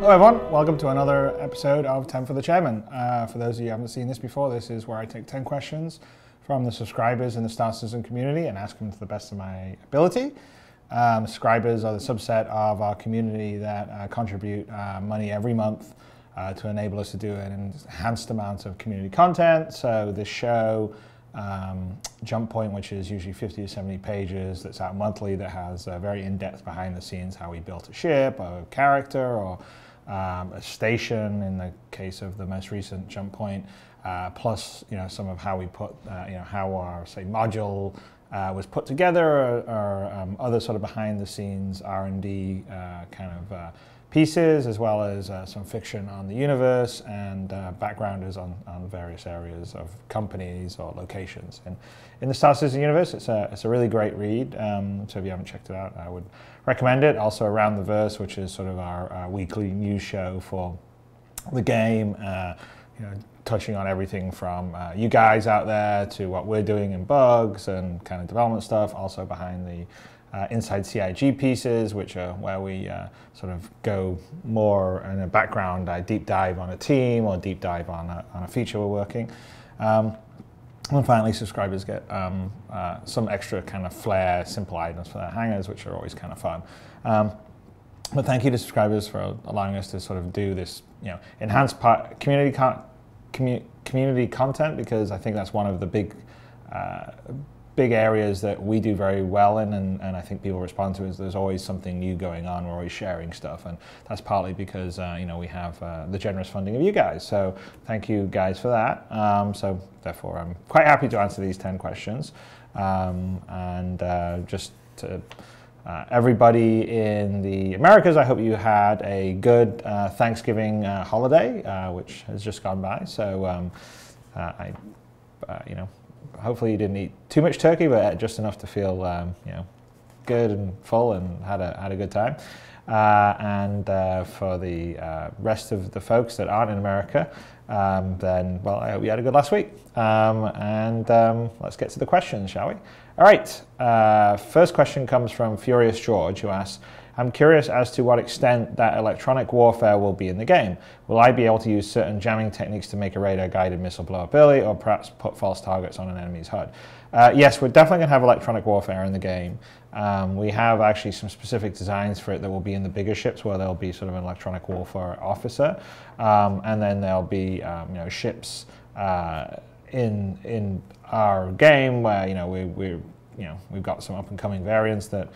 Hello everyone, welcome to another episode of 10 for the Chairman. For those of you who haven't seen this before, this is where I take 10 questions from the subscribers in the Star Citizen community and ask them to the best of my ability. Subscribers are the subset of our community that contribute money every month to enable us to do an enhanced amount of community content. So this show, Jumppoint, which is usually 50 to 70 pages, that's out monthly, that has very in-depth behind the scenes, how we built a ship or a character or a station in the case of the most recent Jumppoint, plus some of how we put how our module was put together, or other sort of behind the scenes R&D kind of pieces, as well as some fiction on the universe and backgrounders on various areas of companies or locations. And in the Star Citizen universe, it's a really great read. So if you haven't checked it out, I would recommend it. Also Around the Verse, which is sort of our weekly news show for the game, touching on everything from you guys out there to what we're doing in bugs and kind of development stuff. Also behind the inside CIG pieces, which are where we sort of go more in a background, deep dive on a team or deep dive on a feature we're working. And finally, subscribers get some extra kind of flair, simple items for their hangers, which are always kind of fun. But thank you to subscribers for allowing us to sort of do this, enhanced community content, because I think that's one of the big areas that we do very well in, and I think people respond to, is there's always something new going on. We're always sharing stuff, and that's partly because we have the generous funding of you guys. So thank you guys for that. So therefore, I'm quite happy to answer these 10 questions. Just to everybody in the Americas, I hope you had a good Thanksgiving holiday, which has just gone by. So hopefully you didn't eat too much turkey, but just enough to feel good and full and had a good time. For the rest of the folks that aren't in America, then, well, I hope you had a good last week. Let's get to the questions, shall we? All right, first question comes from Furious George, who asks, I'm curious as to what extent that electronic warfare will be in the game. Will I be able to use certain jamming techniques to make a radar-guided missile blow up early, or perhaps put false targets on an enemy's HUD? Yes, we're definitely going to have electronic warfare in the game. We have actually some specific designs for it that will be in the bigger ships, where there'll be sort of an electronic warfare officer, and then there'll be ships in our game where we've got some up and coming variants that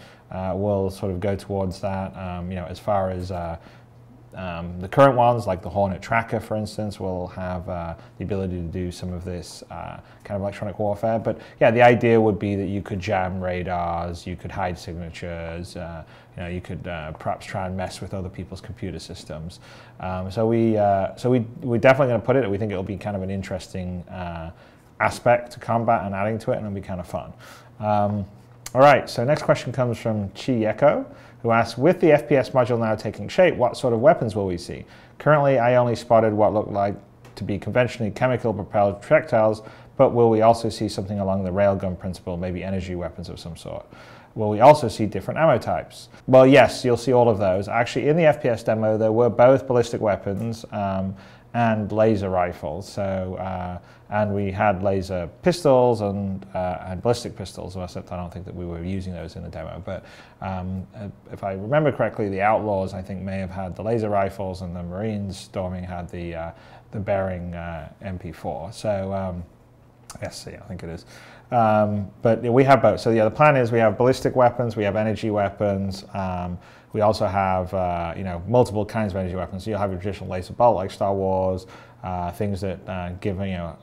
will sort of go towards that. As far as the current ones, like the Hornet Tracker, for instance, will have the ability to do some of this kind of electronic warfare. But yeah, the idea would be that you could jam radars, you could hide signatures, you could perhaps try and mess with other people's computer systems. So we're definitely going to put it. We think it'll be kind of an interesting aspect to combat and adding to it, and it'll be kind of fun. All right, so next question comes from Chi Echo, who asks, with the FPS module now taking shape, what sort of weapons will we see? Currently, I only spotted what looked like to be conventionally chemical-propelled projectiles, but will we also see something along the railgun principle, maybe energy weapons of some sort? Will we also see different ammo types? Well, yes, you'll see all of those. Actually, in the FPS demo, there were both ballistic weapons and laser rifles. So, and we had laser pistols and ballistic pistols, except I don't think that we were using those in the demo. But if I remember correctly, the Outlaws, I think, may have had the laser rifles, and the Marines Storming had the Bearing MP4. So, yes, yeah, I think it is. But we have both. So yeah, the plan is we have ballistic weapons, we have energy weapons. We also have multiple kinds of energy weapons. So you'll have your traditional laser bolt like Star Wars, things that give an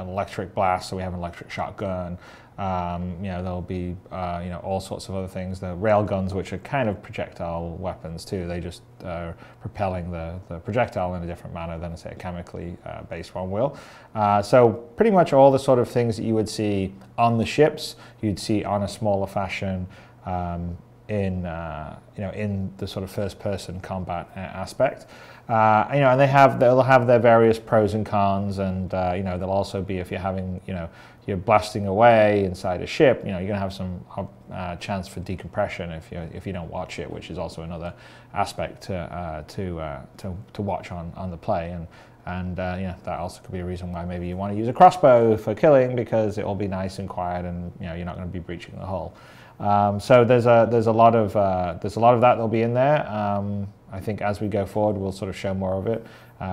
electric blast. So we have an electric shotgun. There'll be all sorts of other things. The rail guns, which are kind of projectile weapons too. They just propelling the projectile in a different manner than, say, a chemically based one will. So pretty much all the sort of things that you would see on the ships, you'd see on a smaller fashion in the sort of first-person combat aspect. And they'll have their various pros and cons, and there'll also be, if you're having, you're blasting away inside a ship, you're going to have some chance for decompression if you don't watch it, which is also another aspect to watch on the play. And that also could be a reason why maybe you want to use a crossbow for killing, because it will be nice and quiet, and you're not going to be breaching the hull. So there's a lot of that that'll be in there. I think as we go forward, we'll sort of show more of it.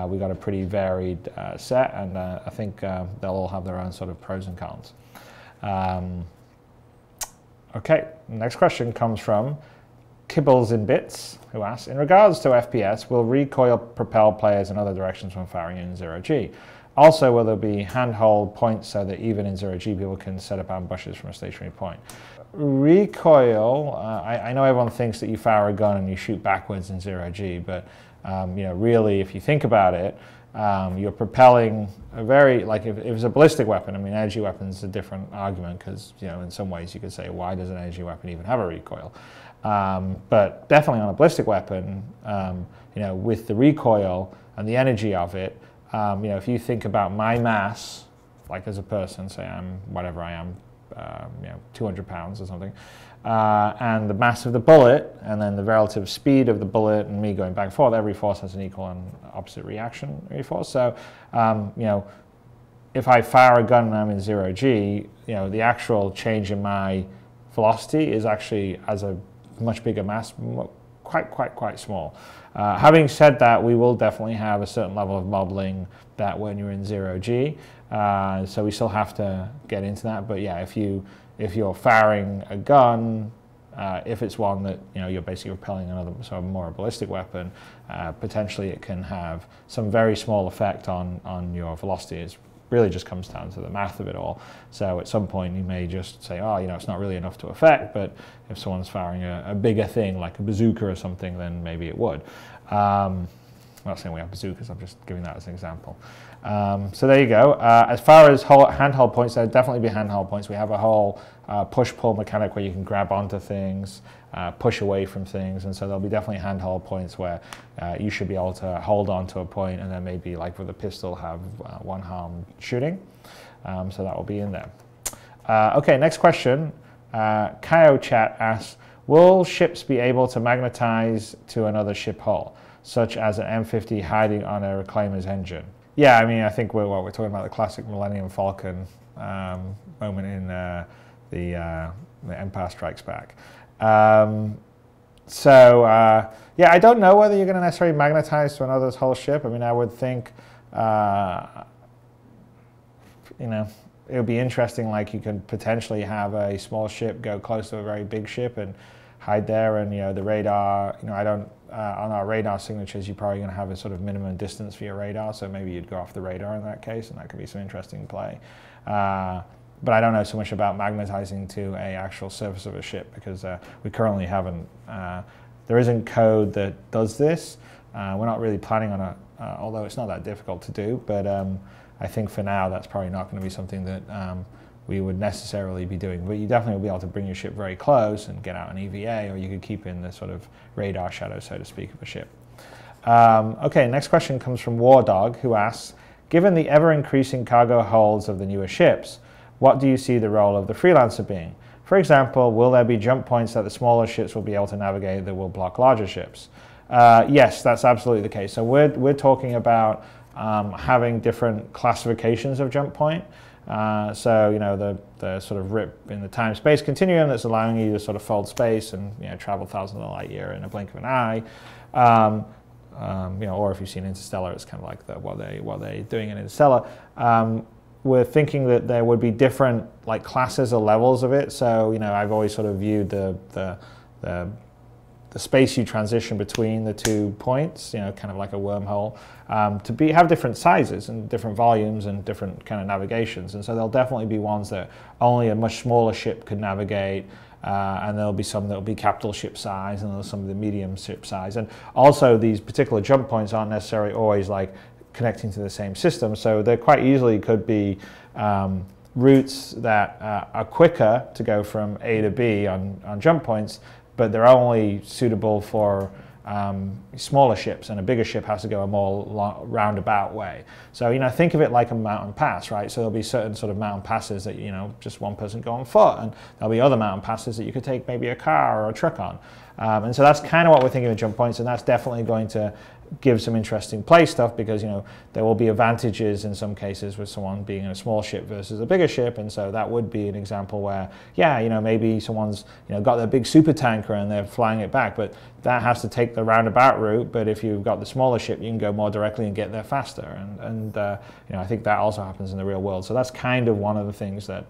We've got a pretty varied set, and I think they'll all have their own sort of pros and cons. Okay, next question comes from Kibbles in Bits, who asks, in regards to FPS, will recoil propel players in other directions when firing in 0G? Also, will there be handhold points so that even in 0G people can set up ambushes from a stationary point? Recoil, I know everyone thinks that you fire a gun and you shoot backwards in 0G, but really, if you think about it, you're propelling a very, like if it was a ballistic weapon, I mean, energy weapons is a different argument, because in some ways you could say, why does an energy weapon even have a recoil? But definitely on a ballistic weapon, with the recoil and the energy of it, if you think about my mass, like as a person, say I'm whatever I am, 200 pounds or something, and the mass of the bullet, and then the relative speed of the bullet, and me going back and forth, every force has an equal and opposite reactionary force. So, if I fire a gun and I'm in 0G, the actual change in my velocity is actually, as a much bigger mass, quite small. Having said that, we will definitely have a certain level of modeling that when you're in 0G, so we still have to get into that. But yeah, if you're firing a gun, if it's one that you're basically repelling another, so a more ballistic weapon, potentially it can have some very small effect on your velocity. It really just comes down to the math of it all. So at some point you may just say, oh, it's not really enough to affect, but if someone's firing a bigger thing like a bazooka or something, then maybe it would. I'm not saying we have bazookas, I'm just giving that as an example. So there you go. As far as handhold points, there'll definitely be handhold points. We have a whole push-pull mechanic where you can grab onto things, push away from things, and so there'll be definitely handhold points where you should be able to hold on to a point, and then maybe, like with a pistol, have one-arm shooting. So that will be in there. Okay, next question. Kaio Chat asks, will ships be able to magnetize to another ship hull, such as an M50 hiding on a reclaimer's engine? Yeah, I mean, I think we're talking about the classic Millennium Falcon moment in the Empire Strikes Back. Yeah, I don't know whether you're going to necessarily magnetize to another's hull ship. I mean, I would think, it would be interesting, like you could potentially have a small ship go close to a very big ship and hide there, and the radar, on our radar signatures, you're probably going to have a sort of minimum distance for your radar, so maybe you'd go off the radar in that case, and that could be some interesting play. But I don't know so much about magnetizing to a actual surface of a ship, because we currently haven't, there isn't code that does this. We're not really planning on it, although it's not that difficult to do, but I think for now that's probably not going to be something that we would necessarily be doing. But you definitely will be able to bring your ship very close and get out an EVA, or you could keep in the sort of radar shadow, so to speak, of a ship. Okay, next question comes from War Dog, who asks, given the ever-increasing cargo holds of the newer ships, what do you see the role of the freelancer being? For example, will there be jump points that the smaller ships will be able to navigate that will block larger ships? Yes, that's absolutely the case. So we're talking about having different classifications of jump point. So the sort of rip in the time-space continuum that's allowing you to sort of fold space and travel thousands of light year in a blink of an eye. Or if you've seen Interstellar, it's kind of like what they're doing in Interstellar. We're thinking that there would be different classes or levels of it. So I've always sort of viewed the space you transition between the 2 points, kind of like a wormhole, to have different sizes and different volumes and different kind of navigations. And so there'll definitely be ones that only a much smaller ship could navigate, and there'll be some that will be capital ship size, and there's some of the medium ship size. And also these particular jump points aren't necessarily always connecting to the same system, so there quite easily could be routes that are quicker to go from A to B on jump points, but they're only suitable for smaller ships, and a bigger ship has to go a more roundabout way. So, you know, think of it like a mountain pass, right? So there'll be certain sort of mountain passes that, you know, just one person go on foot, and there'll be other mountain passes that you could take maybe a car or a truck on. And so that's kind of what we're thinking of jump points, and that's definitely going to give some interesting play stuff, because, you know, there will be advantages in some cases with someone being in a small ship versus a bigger ship. And so that would be an example where, yeah, you know, maybe someone's, you know, got their big super tanker and they're flying it back, but that has to take the roundabout route. But if you've got the smaller ship, you can go more directly and get there faster. And you know, I think that also happens in the real world. So that's kind of one of the things that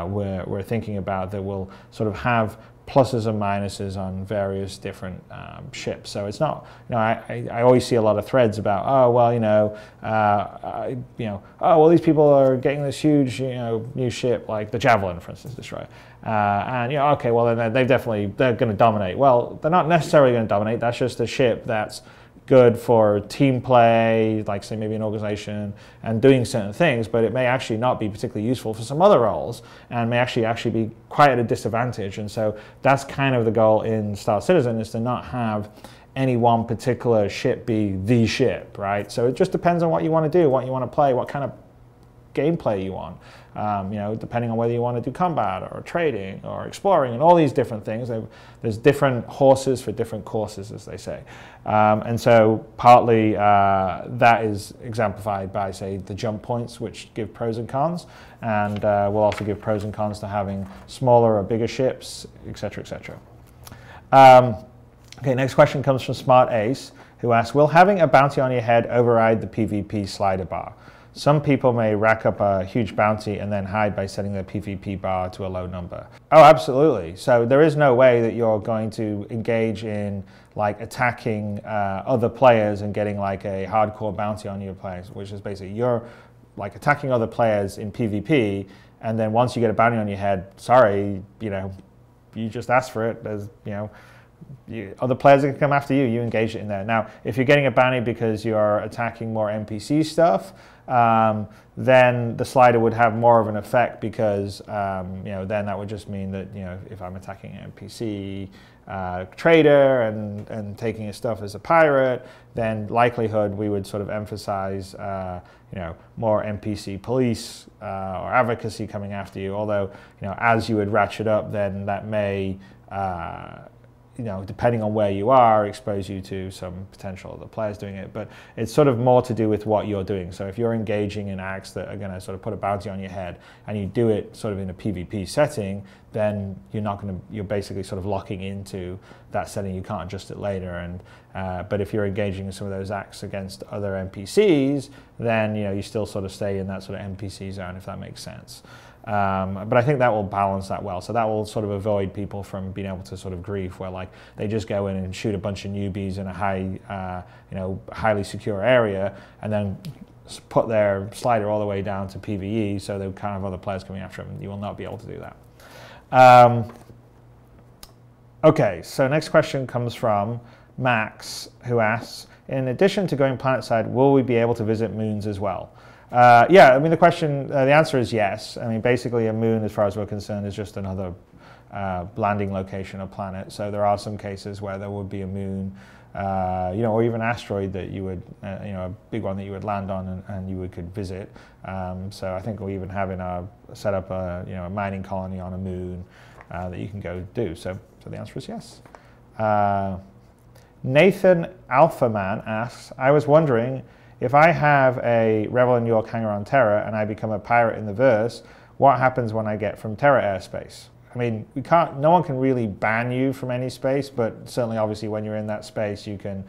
we're thinking about, that will sort of have pluses and minuses on various different ships. So it's not, you know, I always see a lot of threads about, oh, well, you know, oh, well, these people are getting this huge, you know, new ship like the Javelin, for instance, destroyer. And, you know, okay, well, then they're going to dominate. Well, they're not necessarily going to dominate. That's just a ship that's good for team play, like say maybe an organization, and doing certain things, but it may actually not be particularly useful for some other roles, and may actually be quite at a disadvantage. And so that's kind of the goal in Star Citizen, is to not have any one particular ship be the ship, right? So it just depends on what you want to do, what you want to play, what kind of gameplay you want. You know, depending on whether you want to do combat or trading or exploring and all these different things. There's different horses for different courses, as they say. And so partly that is exemplified by, say, the jump points, which give pros and cons, and will also give pros and cons to having smaller or bigger ships, etc., etc. Okay, next question comes from Smart Ace, who asks, will having a bounty on your head override the PvP slider bar? Some people may rack up a huge bounty and then hide by setting their PvP bar to a low number. Oh, absolutely. So there is no way that you're going to engage in like attacking other players and getting like a hardcore bounty on your players, which is basically you're like attacking other players in PvP, and then once you get a bounty on your head, sorry, you know, you just asked for it. There's, you know, other players can come after you, you engage it in there. Now, if you're getting a bounty because you're attacking more NPC stuff, then the slider would have more of an effect, because you know, then that would just mean that, you know, if I'm attacking an NPC trader and taking his stuff as a pirate, then likelihood we would sort of emphasize you know, more NPC police or advocacy coming after you. Although, you know, as you would ratchet up, then that may you know, depending on where you are, expose you to some potential other players doing it. But it's sort of more to do with what you're doing. So if you're engaging in acts that are going to sort of put a bounty on your head, and you do it sort of in a PvP setting, then you're not going to, you're basically sort of locking into that setting. You can't adjust it later. And but if you're engaging in some of those acts against other NPCs, then, you know, you still sort of stay in that sort of NPC zone, if that makes sense. But I think that will balance that well. So that will sort of avoid people from being able to sort of grief, where like they just go in and shoot a bunch of newbies in a high, you know, highly secure area, and then put their slider all the way down to PvE, so there can't have other players coming after them. You will not be able to do that. Okay, so next question comes from Max, who asks, in addition to going planetside, will we be able to visit moons as well? Yeah, I mean, the answer is yes. I mean, basically a moon, as far as we're concerned, is just another landing location, a planet. So there are some cases where there would be a moon, you know, or even an asteroid that you would, you know, a big one that you would land on and you could visit. So I think we even have in our set up a, you know, a mining colony on a moon that you can go do. So the answer is yes. Nathan Alphaman asks, I was wondering, if I have a Revel in York hangar on Terra and I become a pirate in the verse, what happens when I get from Terra airspace? I mean, no one can really ban you from any space, but certainly obviously when you're in that space, you can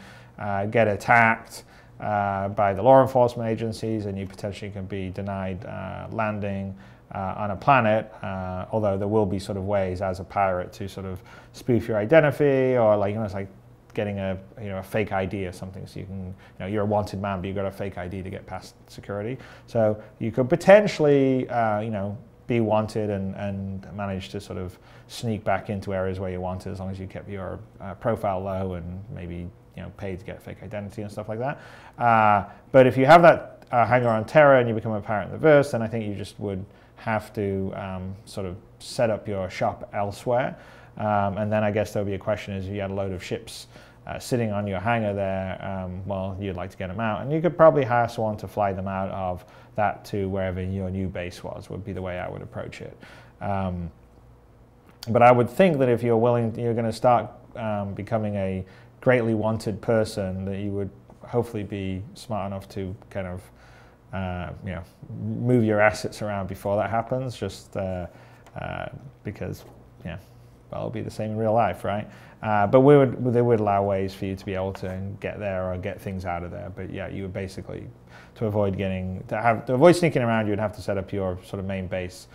get attacked by the law enforcement agencies, and you potentially can be denied landing on a planet, although there will be sort of ways as a pirate to sort of spoof your identity, or like, you know, it's like getting a, you know, a fake ID or something, so you can, you know, you're a wanted man, but you've got a fake ID to get past security. So you could potentially, you know, be wanted and manage to sort of sneak back into areas where you're wanted, as long as you kept your profile low and maybe, you know, paid to get fake identity and stuff like that. But if you have that hangar on Terra and you become a pirate in the verse, then I think you just would have to sort of set up your shop elsewhere. And then I guess there'll be a question is if you had a load of ships sitting on your hangar there, well, you'd like to get them out. And you could probably hire someone to fly them out of that to wherever your new base was, would be the way I would approach it. But I would think that if you're willing, you're going to start becoming a greatly wanted person, that you would hopefully be smart enough to kind of move your assets around before that happens, just because, well, it'll be the same in real life, right? But they would allow ways for you to be able to get there or get things out of there. But yeah, you would basically, to avoid sneaking around, you would have to set up your sort of main base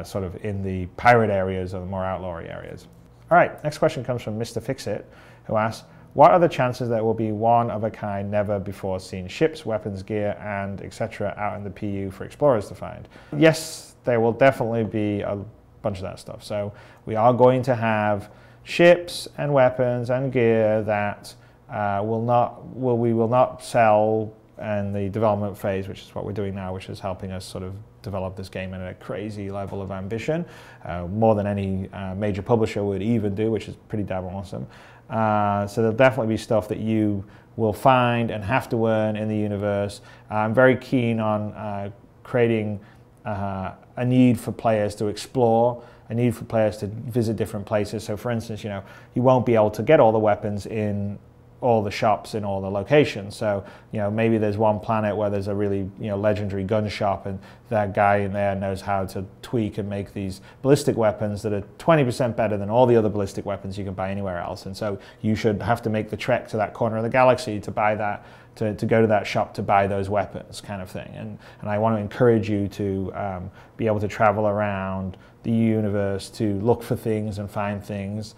sort of in the pirate areas or the more outlawy areas. All right, next question comes from Mr. Fixit, who asks, what are the chances there will be one-of-a-kind, never-before-seen ships, weapons, gear, and etc. out in the PU for explorers to find? Yes, there will definitely be a bunch of that stuff. So we are going to have ships and weapons and gear that we will not sell in the development phase, which is what we're doing now, which is helping us sort of develop this game at a crazy level of ambition, more than any major publisher would even do, which is pretty damn awesome. So there'll definitely be stuff that you will find and have to earn in the universe. I'm very keen on creating a need for players to explore, a need for players to visit different places. So for instance, you won't be able to get all the weapons in all the shops in all the locations. So, maybe there's one planet where there's a really, legendary gun shop, and that guy in there knows how to tweak and make these ballistic weapons that are 20% better than all the other ballistic weapons you can buy anywhere else. And so you should have to make the trek to that corner of the galaxy to buy that, to go to that shop to buy those weapons, kind of thing. And I want to encourage you to be able to travel around the universe to look for things and find things.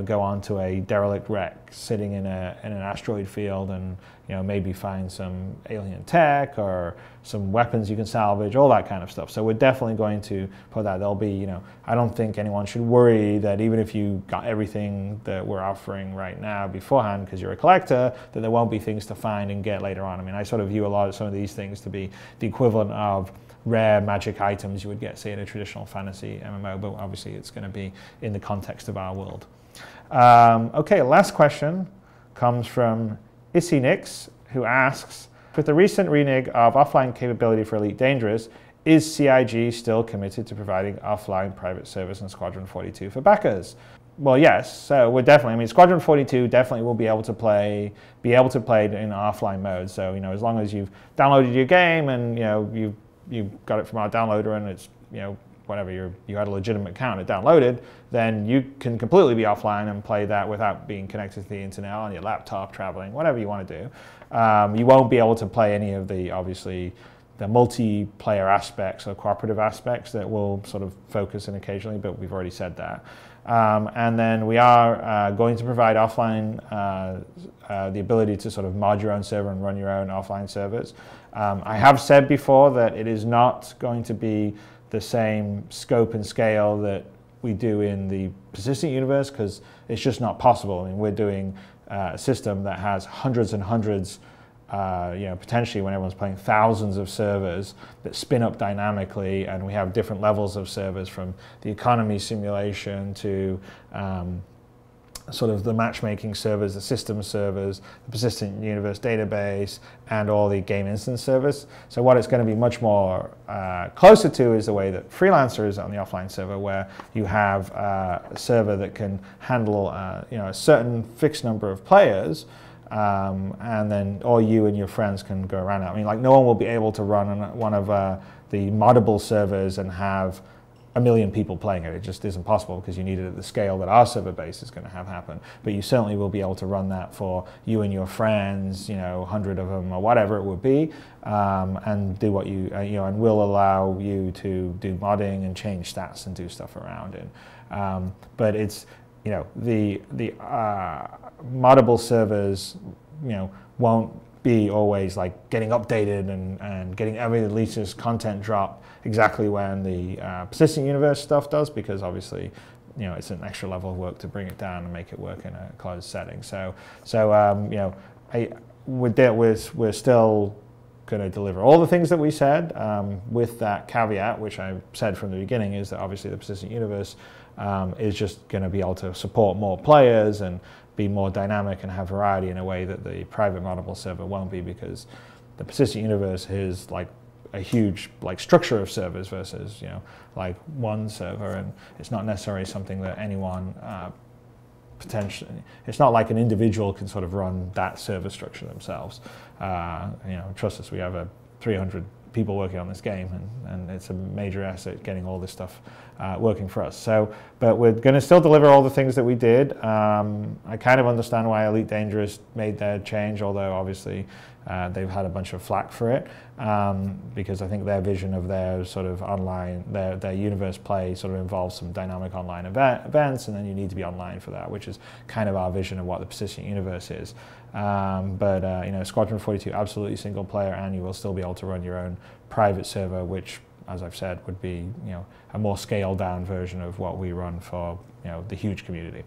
Go onto a derelict wreck sitting in an asteroid field and maybe find some alien tech or some weapons you can salvage, all that kind of stuff. So we're definitely going to put that. There'll be, I don't think anyone should worry that even if you got everything that we're offering right now beforehand because you're a collector, that there won't be things to find and get later on. I mean, I sort of view a lot of some of these things to be the equivalent of rare magic items you would get, say, in a traditional fantasy MMO, but obviously it's going to be in the context of our world. Okay, last question comes from Issinix, who asks, with the recent renege of offline capability for Elite Dangerous, is CIG still committed to providing offline private service in Squadron 42 for backers? Well, yes. So we're definitely, Squadron 42 definitely will be able to play in offline mode. So, as long as you've downloaded your game and, you got it from our downloader and it's, whatever, you had a legitimate account, it downloaded, then you can completely be offline and play that without being connected to the internet on your laptop, traveling, whatever you want to do. You won't be able to play any of the, obviously, the multiplayer aspects or cooperative aspects that we'll sort of focus in occasionally, but we've already said that. And then we are going to provide offline, the ability to sort of mod your own server and run your own offline servers. I have said before that it is not going to be the same scope and scale that we do in the persistent universe, because it's just not possible. I mean, we're doing a system that has hundreds and hundreds, potentially when everyone's playing, thousands of servers that spin up dynamically, and we have different levels of servers from the economy simulation to sort of the matchmaking servers, the system servers, the persistent universe database, and all the game instance servers. So what it's going to be much more closer to is the way that Freelancer is on the offline server, where you have a server that can handle a certain fixed number of players, and then all you and your friends can go around it. I mean, like, no one will be able to run on one of the moddable servers and have 1 million people playing it. It just isn't possible, because you need it at the scale that our server base is going to have happen. But you certainly will be able to run that for you and your friends, 100 of them or whatever it would be, and do what you, and will allow you to do modding and change stats and do stuff around it. But it's, the moddable servers, won't be always like getting updated and getting every latest content drop exactly when the persistent universe stuff does, because obviously, it's an extra level of work to bring it down and make it work in a closed setting. So we're still going to deliver all the things that we said, with that caveat, which I said from the beginning, is that obviously the persistent universe is just going to be able to support more players and be more dynamic and have variety in a way that the private moddable server won't be, because the persistent universe is like a huge like structure of servers versus, you know, like one server, and it's not necessarily something that anyone potentially, it's not like an individual can sort of run that server structure themselves. You know, trust us, we have 300 people working on this game, and it's a major asset getting all this stuff working for us. So, but we're going to still deliver all the things that we did. I kind of understand why Elite Dangerous made their change, although obviously they've had a bunch of flack for it, because I think their vision of their sort of online, their universe play sort of involves some dynamic online events, and then you need to be online for that, which is kind of our vision of what the persistent universe is. But you know, Squadron 42 absolutely single player, and you will still be able to run your own private server, which, as I've said, would be, you know, a more scaled down version of what we run for, you know, the huge community.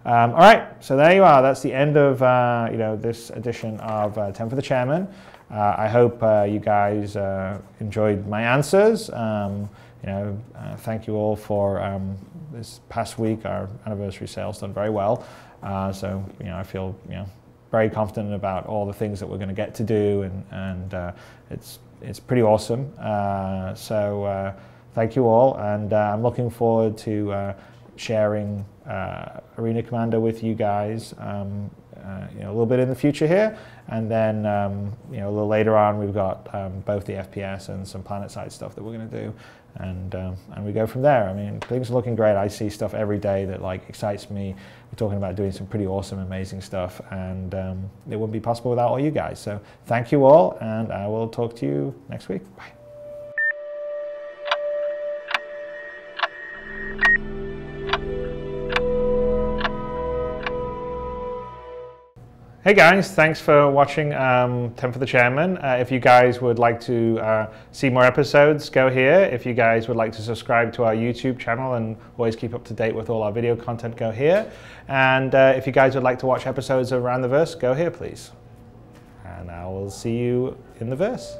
All right, so there you are. That's the end of you know, this edition of 10 for the Chairman. I hope you guys enjoyed my answers. You know, thank you all for this past week. Our anniversary sale's done very well. So, you know, I feel, you know, very confident about all the things that we're going to get to do, and it's pretty awesome. So thank you all, and I'm looking forward to sharing Arena Commander with you guys, you know, a little bit in the future here, and then you know, a little later on we've got both the FPS and some planet-side stuff that we're going to do, and we go from there. I mean, things are looking great. I see stuff every day that like excites me. We're talking about doing some pretty awesome, amazing stuff, and it wouldn't be possible without all you guys. So thank you all, and I will talk to you next week. Bye. Hey guys, thanks for watching 10 for the Chairman. If you guys would like to see more episodes, go here. If you guys would like to subscribe to our YouTube channel and always keep up to date with all our video content, go here. And if you guys would like to watch episodes of Around the Verse, go here please. And I will see you in the verse.